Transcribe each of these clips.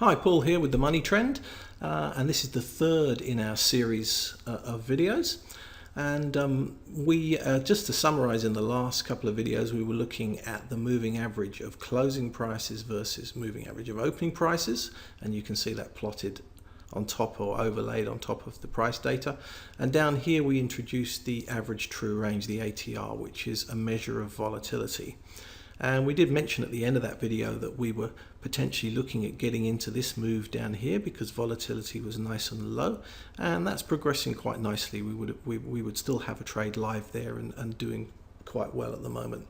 Hi, Paul here with the Money Trend, and this is the third in our series of videos. And just to summarize, in the last couple of videos we were looking at the moving average of closing prices versus moving average of opening prices, and you can see that plotted on top or overlaid on top of the price data. And down here we introduced the average true range, the ATR, which is a measure of volatility. And we did mention at the end of that video that we were potentially looking at getting into this move down here because volatility was nice and low, and that's progressing quite nicely. We would still have a trade live there and doing quite well at the moment.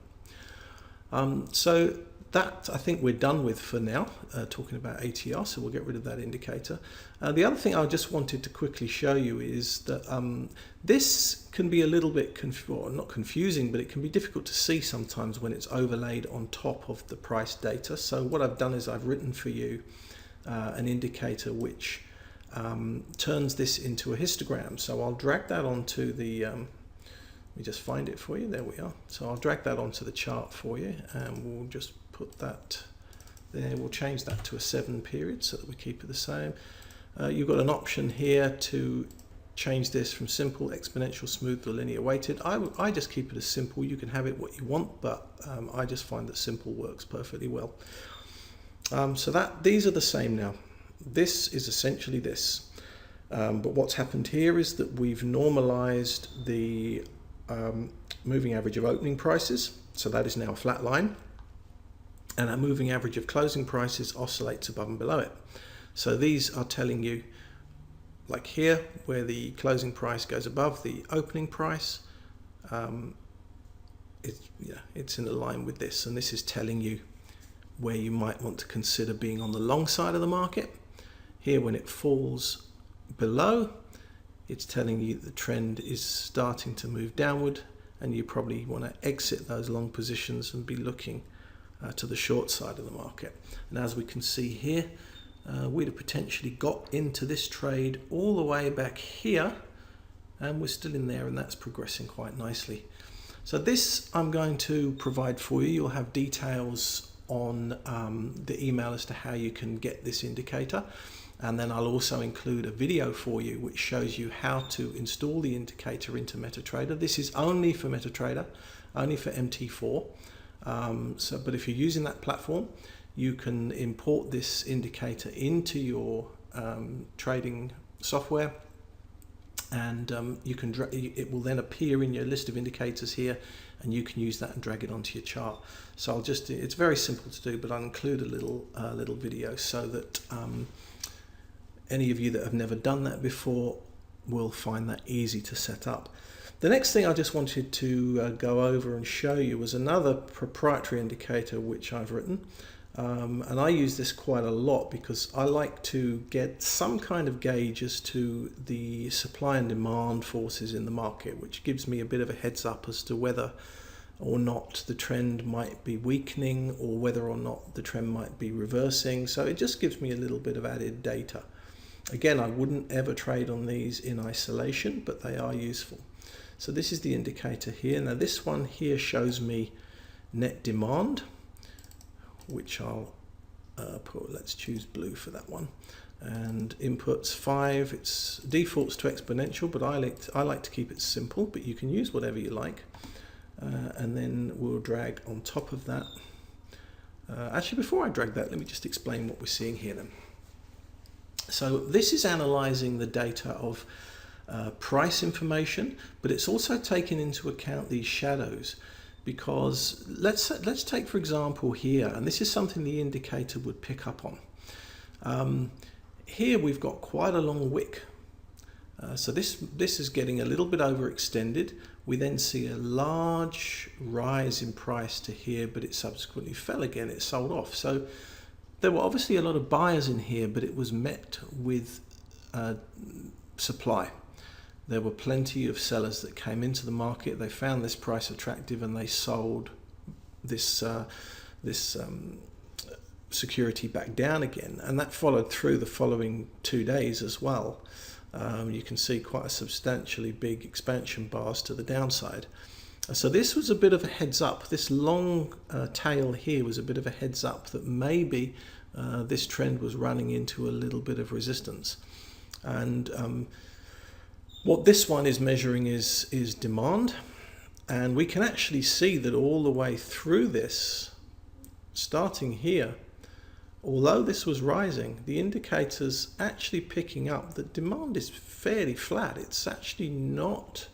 So that I think we're done with for now, talking about ATR, so we'll get rid of that indicator. The other thing I just wanted to quickly show you is that this can be a little bit, not confusing, but it can be difficult to see sometimes when it's overlaid on top of the price data. So what I've done is I've written for you an indicator which turns this into a histogram. So I'll drag that onto the, let me just find it for you, there we are. So I'll drag that onto the chart for you, and we'll just put that there. We'll change that to a 7 period so that we keep it the same. You've got an option here to change this from simple, exponential, smooth to linear weighted. I just keep it as simple. You can have it what you want, but I just find that simple works perfectly well. So these are the same now. This is essentially this, but what's happened here is that we've normalized the moving average of opening prices, so that is now a flat line, and our moving average of closing prices oscillates above and below it. So these are telling you, like here, where the closing price goes above the opening price, it's in line with this, and this is telling you where you might want to consider being on the long side of the market. Here, when it falls below, it's telling you the trend is starting to move downward, and you probably want to exit those long positions and be looking to the short side of the market. And as we can see here, we'd have potentially got into this trade all the way back here, and we're still in there, and that's progressing quite nicely. So this I'm going to provide for you. You'll have details on the email as to how you can get this indicator. And then I'll also include a video for you which shows you how to install the indicator into MetaTrader. This is only for MetaTrader, only for MT4. But if you're using that platform, you can import this indicator into your trading software, and it will then appear in your list of indicators here, and you can use that and drag it onto your chart. So it's very simple to do, but I'll include a little video so that any of you that have never done that before will find that easy to set up. The next thing I just wanted to go over and show you was another proprietary indicator which I've written. And I use this quite a lot because I like to get some kind of gauge as to the supply and demand forces in the market, which gives me a bit of a heads up as to whether or not the trend might be weakening or whether or not the trend might be reversing. So it just gives me a little bit of added data. Again, I wouldn't ever trade on these in isolation, but they are useful. So this is the indicator here. Now this one here shows me net demand, which I'll let's choose blue for that one. And inputs 5, it's defaults to exponential, but I like to keep it simple, but you can use whatever you like. And then we'll drag on top of that. Actually, before I drag that, let me just explain what we're seeing here then. So this is analyzing the data of price information, but it's also taking into account these shadows, because let's take, for example, here, and this is something the indicator would pick up on. Here we've got quite a long wick. So this is getting a little bit overextended. We then see a large rise in price to here, but it subsequently fell again. It sold off. So there were obviously a lot of buyers in here, but it was met with supply. There were plenty of sellers that came into the market. They found this price attractive, and they sold this security back down again, and that followed through the following 2 days as well. You can see quite a substantially big expansion bars to the downside. So this was a bit of a heads up. This long tail here was a bit of a heads up that maybe this trend was running into a little bit of resistance. And what this one is measuring is demand. And we can actually see that all the way through this, starting here, although this was rising, the indicator's actually picking up that demand is fairly flat. It's actually not,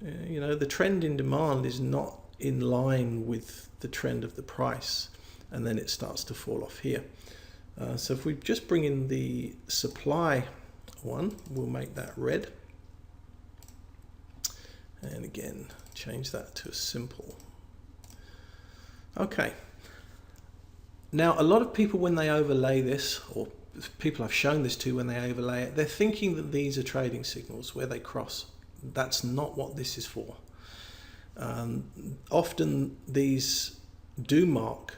the trend in demand is not in line with the trend of the price. And then it starts to fall off here. So if we just bring in the supply one, we'll make that red. And again, change that to a simple. Okay. Now, a lot of people, when they overlay this, or people I've shown this to when they overlay it, they're thinking that these are trading signals where they cross. That's not what this is for. Often these do mark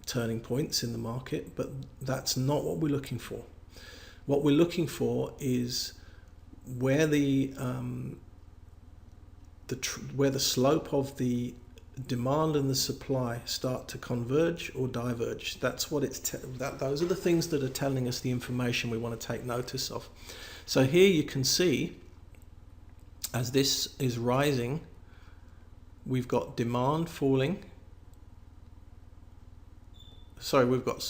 turning points in the market, but that's not what we're looking for. What we're looking for is where the slope of the demand and the supply start to converge or diverge. That's what those are the things that are telling us the information we want to take notice of. So here you can see, as this is rising, we've got demand falling. Sorry, we've got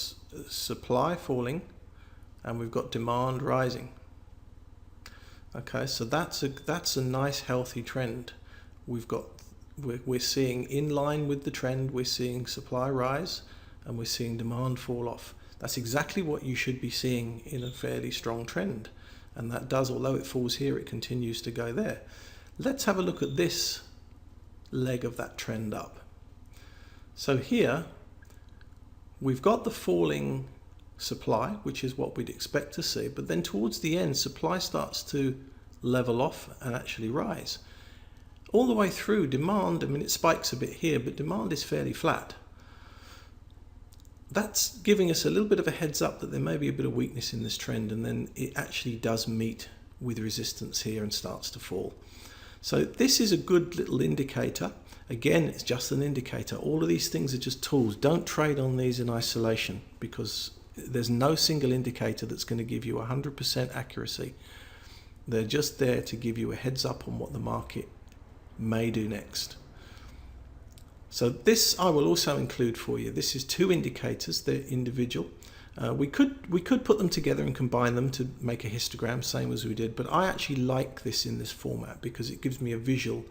supply falling, and we've got demand rising. Okay, so that's a nice healthy trend. We're seeing, in line with the trend, we're seeing supply rise and we're seeing demand fall off. That's exactly what you should be seeing in a fairly strong trend. And that does, although it falls here, it continues to go there. Let's have a look at this leg of that trend up. So here, we've got the falling supply, which is what we'd expect to see, but then towards the end, supply starts to level off and actually rise. All the way through, demand, it spikes a bit here, but demand is fairly flat. That's giving us a little bit of a heads up that there may be a bit of weakness in this trend, and then it actually does meet with resistance here and starts to fall. So this is a good little indicator. Again, it's just an indicator. All of these things are just tools. Don't trade on these in isolation, because there's no single indicator that's going to give you 100% accuracy. They're just there to give you a heads up on what the market may do next. So this I will also include for you. This is two indicators. They're individual. We could put them together and combine them to make a histogram, same as we did, but I actually like this in this format because it gives me a visual.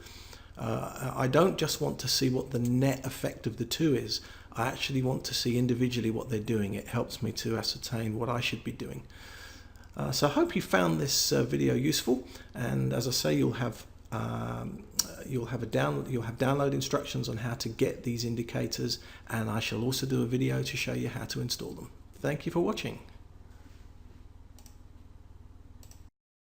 I don't just want to see what the net effect of the two is. I actually want to see individually what they're doing. It helps me to ascertain what I should be doing. So I hope you found this video useful, and as I say, you'll have download instructions on how to get these indicators, and I shall also do a video to show you how to install them. Thank you for watching.